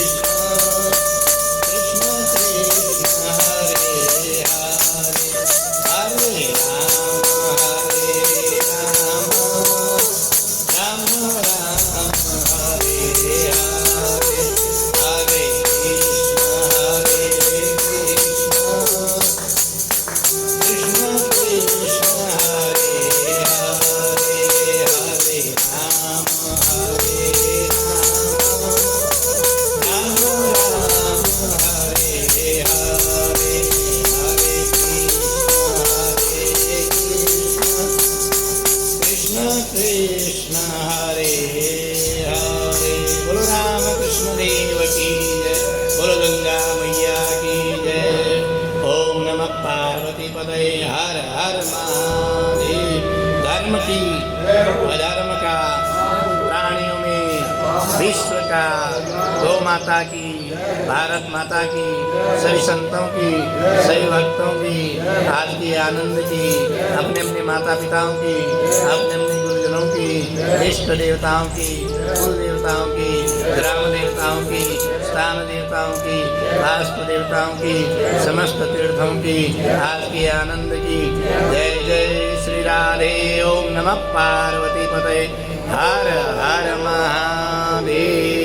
Speaker 1: कृष्ण कृष्ण कृष्ण हरे हरे हरे राम राम राम हरे हरे हरे कृष्ण कृष्ण कृष्ण हरे हरे हरे राम राम हरे हरे हरे कृष्ण कृष्ण हरे हरे। बोलो राम कृष्ण देव की जय। बोलो गंगा मैया की जय। ओम नमः पार्वती पतये हर हर महादेव। धर्म की अधर्म का प्राणी विश्व का, गौ माता की, भारत माता की, सभी संतों की, सभी भक्तों की, आज की आनंद की, अपने अपने माता पिताओं की, अपने अपने गुरुजनों की, इष्ट देवताओं की, कुल देवताओं की, ग्राम देवताओं की, स्थान देवताओं की, वास्तु देवताओं की, समस्त तीर्थों की, आज की आनंद की। जय जय श्री राधे। ओम नमः पार्वती पते। हर हर महादेव।